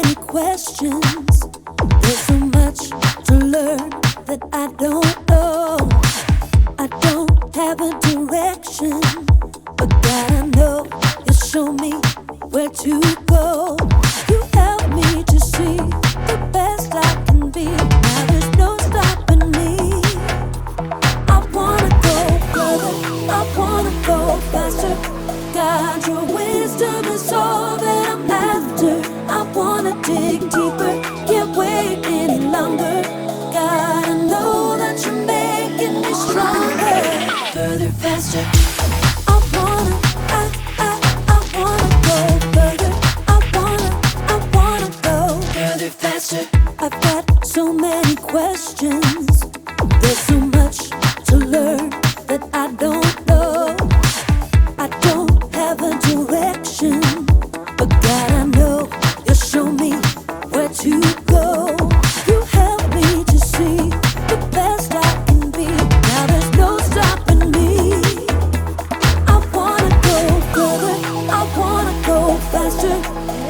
many questions. There's so much to learn that I don't know. I don't have a direction, but God, I know you show me where to go. You help me to see the best I can be. Now there's no stopping me. I wanna go further, I wanna go faster. God, your wisdom is all that I'm after. I wanna dig deeper, can't wait any longer. God, I know that you're making me stronger. Further, faster. I wanna go further. I wanna go further, faster. I've got so many questions. There's so much to learn that I don't know. I don't have a direction, but God, I know you'll show me where to go. You help me to see the best I can be. Now there's no stopping me. I wanna go further, I wanna go faster.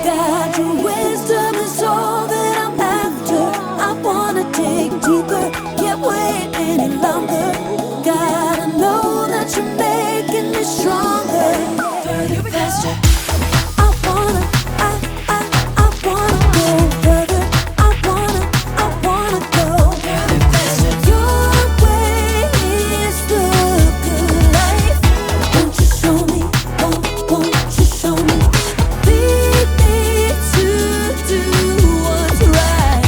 God, your wisdom is all that I'm after. I wanna dig deeper, can't wait any longer. God, I know that you're making me stronger. Further, faster. I wanna go further. I wanna go further, faster. Your way is the good life. Won't you show me? Won't you show me? Lead me to do what's right.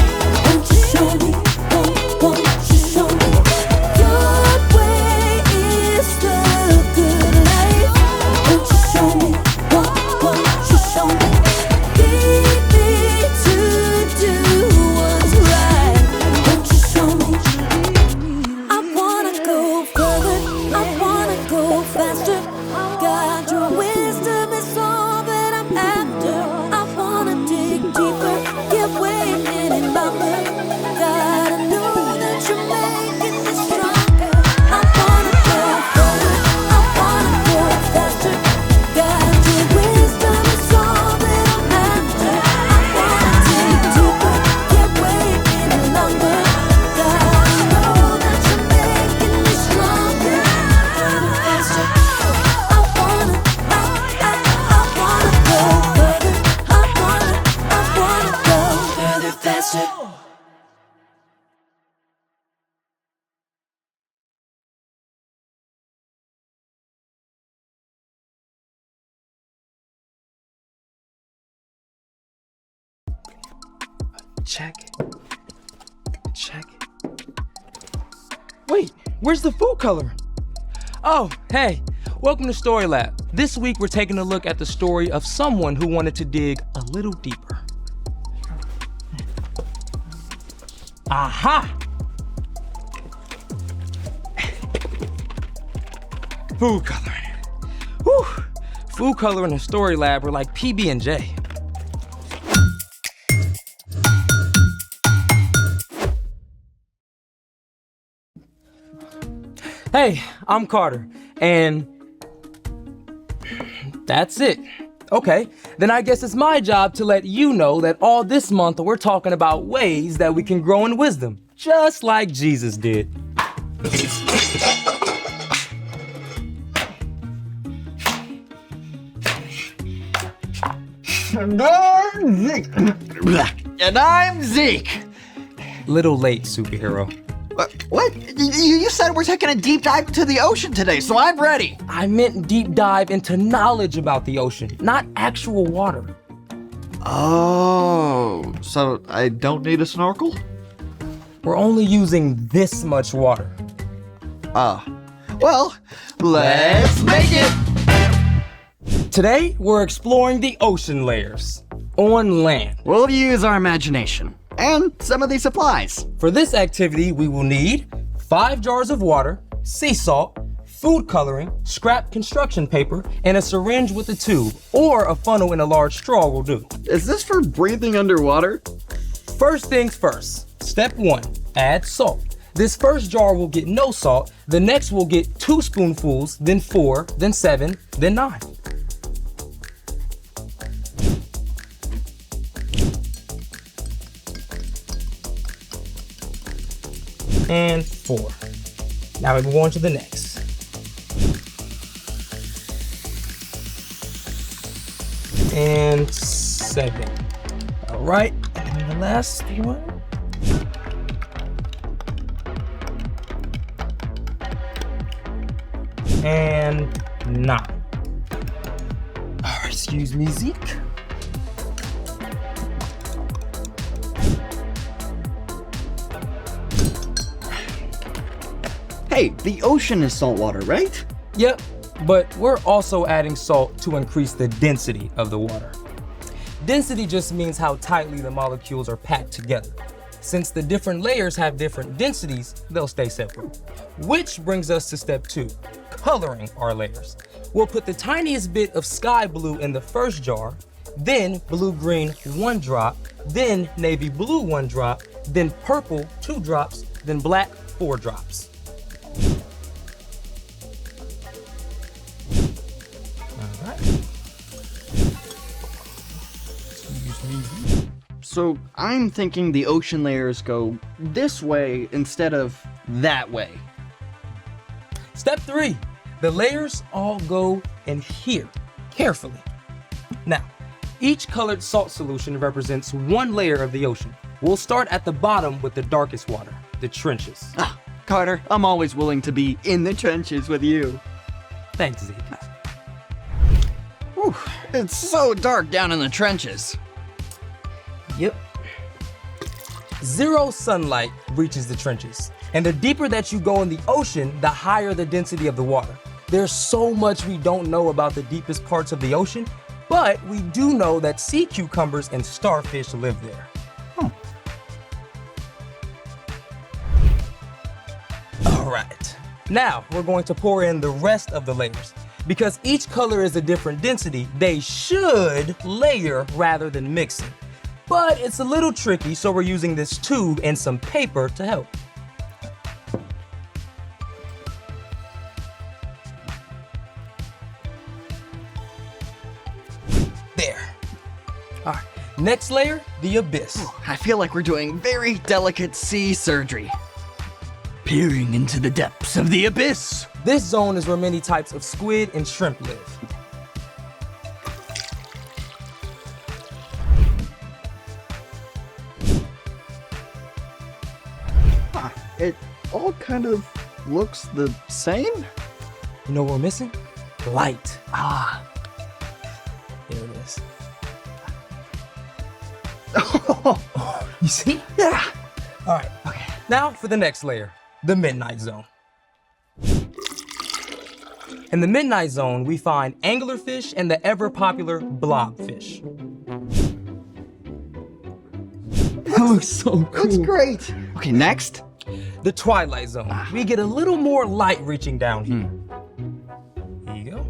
Won't you show me? Won't you show me? Your way is the good life. Won't you show me? Won't you show me? Lead me to do what's right. Won't you show me? I wanna go further, I wanna go faster. God, your wisdom is all that I'm after. I wanna dig deeper, can't wait any longer. God, I know that you're making me stronger. I wanna go further, I wanna go faster. God, your wisdom is all that I'm after. I wanna dig deeper, can't wait any longer. God, I know that you're making me stronger. Further, faster. I wanna go further. I wanna go further, faster. Check. Wait, where's the food coloring? Oh, hey, welcome to Story Lab. This week we're taking a look at the story of someone who wanted to dig a little deeper. Aha! Food coloring. Whew. Food coloring and Story Lab are like PB&J. Hey, I'm Carter, and that's it. Okay, then I guess it's my job to let you know that all this month we're talking about ways that we can grow in wisdom, just like Jesus did. And I'm Zeke. Little late, superhero. What? You said we're taking a deep dive into the ocean today, so I'm ready. I meant deep dive into knowledge about the ocean, not actual water. Oh, so I don't need a snorkel? We're only using this much water. Well, let's make it. Today, we're exploring the ocean layers on land. We'll use our imagination and some of these supplies. For this activity, we will need 5 jars of water, sea salt, food coloring, scrap construction paper, and a syringe with a tube, or a funnel and a large straw will do. Is this for breathing underwater? First things first. Step 1, add salt. This first jar will get no salt, the next will get 2 spoonfuls, then 4, then 7, then 9. and 4. Now we move on to the next. And 7. All right, and the last one. And 9. Oh, excuse me, Zeke. Hey, the ocean is saltwater, right? Yep, but we're also adding salt to increase the density of the water. Density just means how tightly the molecules are packed together. Since the different layers have different densities, they'll stay separate. Which brings us to step 2, coloring our layers. We'll put the tiniest bit of sky blue in the first jar, then blue-green 1 drop, then navy blue 1 drop, then purple 2 drops, then black 4 drops. All right. So I'm thinking the ocean layers go this way instead of that way. Step 3, the layers all go in here, carefully. Now, each colored salt solution represents 1 layer of the ocean. We'll start at the bottom with the darkest water, the trenches. Ah, Carter, I'm always willing to be in the trenches with you. Thanks, Zeke. Whew, it's so dark down in the trenches. Yep. 0 sunlight reaches the trenches. And the deeper that you go in the ocean, the higher the density of the water. There's so much we don't know about the deepest parts of the ocean, but we do know that sea cucumbers and starfish live there. All right. Now we're going to pour in the rest of the layers. Because each color is a different density, they should layer rather than mixing. But it's a little tricky, so we're using this tube and some paper to help. There. All right, next layer, the abyss. I feel like we're doing very delicate sea surgery. Peering into the depths of the abyss. This zone is where many types of squid and shrimp live. It all kind of looks the same. You know what we're missing? Light. Ah. Here it is. Oh, You see? yeah. All right, okay. Now for the next layer, the midnight zone. In the midnight zone, we find anglerfish and the ever-popular blobfish. That looks so cool. That's great. Okay, next. The twilight zone. We get a little more light reaching down here. Here you go.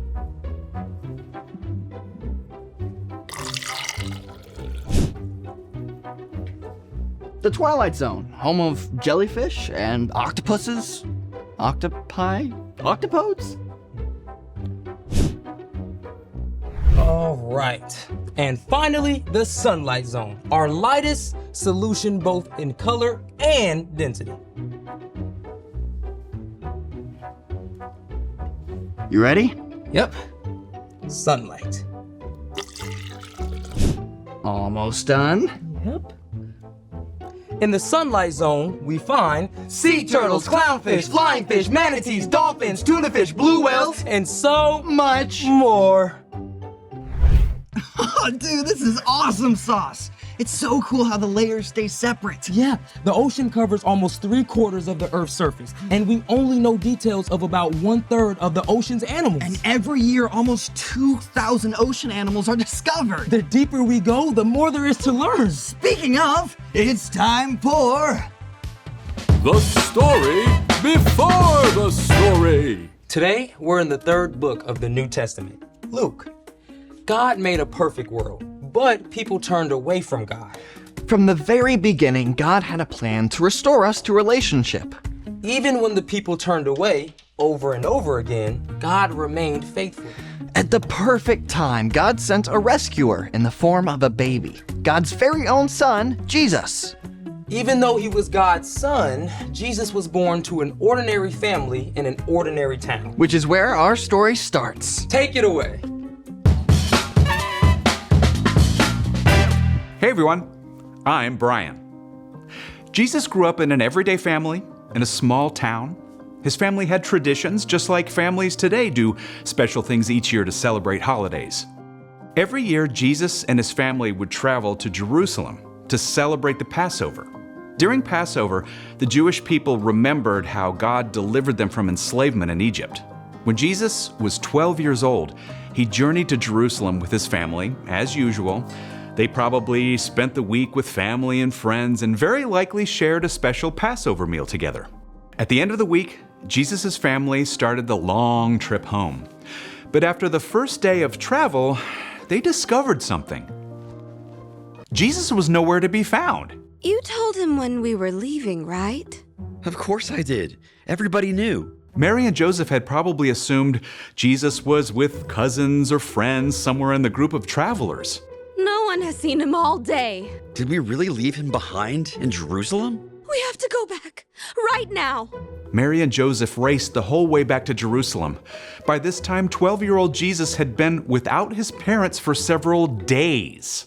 The Twilight Zone, home of jellyfish and octopuses, octopi, octopodes. All right. And finally, the sunlight zone, our lightest solution both in color and density. You ready? Yep. Sunlight. Almost done. Yep. In the sunlight zone, we find sea turtles, clownfish, flying fish, manatees, dolphins, tuna fish, blue whales, and so Much. more. Oh, dude, this is awesome sauce. It's so cool how the layers stay separate. Yeah, the ocean covers almost 3/4 of the Earth's surface, and we only know details of about 1/3 of the ocean's animals. And every year, almost 2,000 ocean animals are discovered. The deeper we go, the more there is to learn. Speaking of, it's time for... The story before the story. Today, we're in the 3rd book of the New Testament, Luke. God made a perfect world, but people turned away from God. From the very beginning, God had a plan to restore us to relationship. Even when the people turned away over and over again, God remained faithful. At the perfect time, God sent a rescuer in the form of a baby, God's very own son, Jesus. Even though he was God's son, Jesus was born to an ordinary family in an ordinary town. Which is where our story starts. Take it away. Hey everyone, I'm Brian. Jesus grew up in an everyday family in a small town. His family had traditions, just like families today do special things each year to celebrate holidays. Every year, Jesus and his family would travel to Jerusalem to celebrate the Passover. During Passover, the Jewish people remembered how God delivered them from enslavement in Egypt. When Jesus was 12 years old, he journeyed to Jerusalem with his family, as usual. They probably spent the week with family and friends and very likely shared a special Passover meal together. At the end of the week, Jesus' family started the long trip home. But after the first day of travel, they discovered something. Jesus was nowhere to be found. You told him when we were leaving, right? Of course I did. Everybody knew. Mary and Joseph had probably assumed Jesus was with cousins or friends somewhere in the group of travelers. No one has seen him all day. Did we really leave him behind in Jerusalem? We have to go back, right now. Mary and Joseph raced the whole way back to Jerusalem. By this time, 12-year-old Jesus had been without his parents for several days.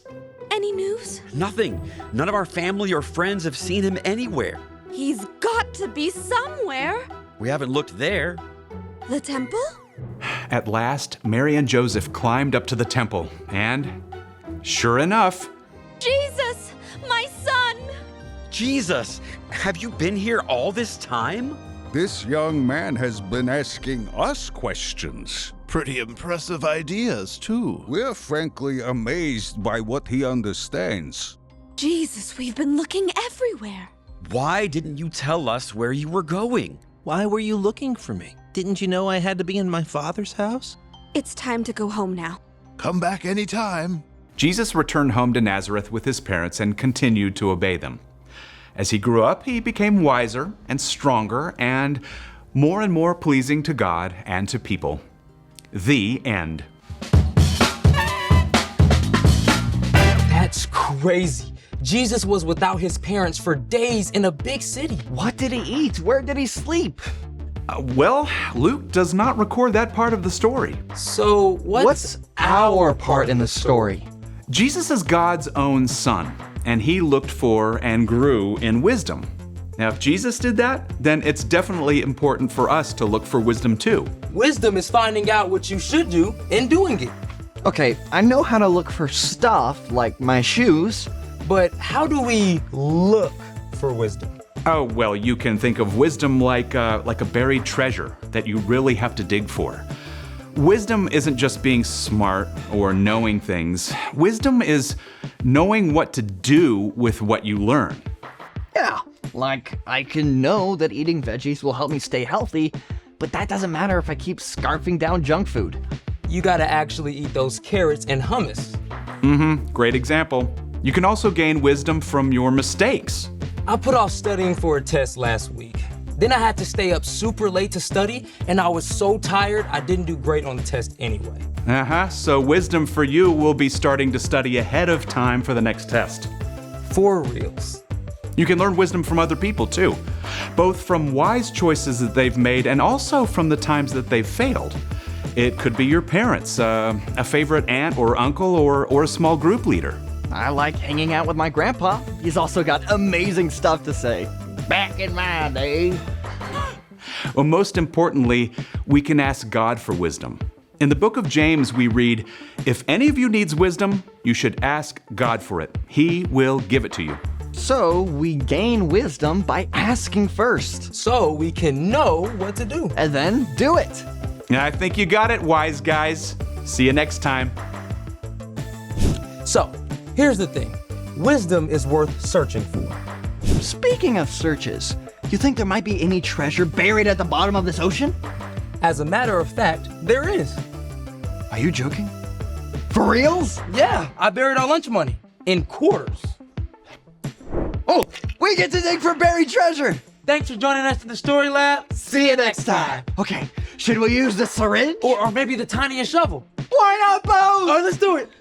Any news? Nothing. None of our family or friends have seen him anywhere. He's got to be somewhere. We haven't looked there. The temple? At last, Mary and Joseph climbed up to the temple, and sure enough, Jesus, my son! Jesus, have you been here all this time? This young man has been asking us questions. Pretty impressive ideas, too. We're frankly amazed by what he understands. Jesus, we've been looking everywhere. Why didn't you tell us where you were going? Why were you looking for me? Didn't you know I had to be in my father's house? It's time to go home now. Come back anytime. Jesus returned home to Nazareth with his parents and continued to obey them. As he grew up, he became wiser and stronger and more pleasing to God and to people. The end. That's crazy. Jesus was without his parents for days in a big city. What did he eat? Where did he sleep? Well, Luke does not record that part of the story. So what's our part in the story? Jesus is God's own son, and he looked for and grew in wisdom. Now, if Jesus did that, then it's definitely important for us to look for wisdom too. Wisdom is finding out what you should do and doing it. Okay, I know how to look for stuff like my shoes. But how do we look for wisdom? Oh, well, you can think of wisdom like a buried treasure that you really have to dig for. Wisdom isn't just being smart or knowing things. Wisdom is knowing what to do with what you learn. Yeah, like I can know that eating veggies will help me stay healthy, but that doesn't matter if I keep scarfing down junk food. You gotta actually eat those carrots and hummus. Great example. You can also gain wisdom from your mistakes. I put off studying for a test last week. Then I had to stay up super late to study, and I was so tired I didn't do great on the test anyway. So wisdom for you will be starting to study ahead of time for the next test. For reals. You can learn wisdom from other people too, both from wise choices that they've made and also from the times that they've failed. It could be your parents, a favorite aunt or uncle, or a small group leader. I like hanging out with my grandpa. He's also got amazing stuff to say. Back in my day. Well, most importantly, we can ask God for wisdom. In the book of James, we read, "If any of you needs wisdom, you should ask God for it. He will give it to you." So we gain wisdom by asking first, So we can know what to do. and then do it. I think you got it, wise guys. See you next time. So, here's the thing. Wisdom is worth searching for. Speaking of searches, you think there might be any treasure buried at the bottom of this ocean? As a matter of fact, there is. Are you joking? For reals? Yeah, I buried our lunch money in quarters. Oh, we get to dig for buried treasure. Thanks for joining us in the Story Lab. See you next time. Okay, should we use the syringe? Or maybe the tiniest shovel. Why not both? All right, let's do it.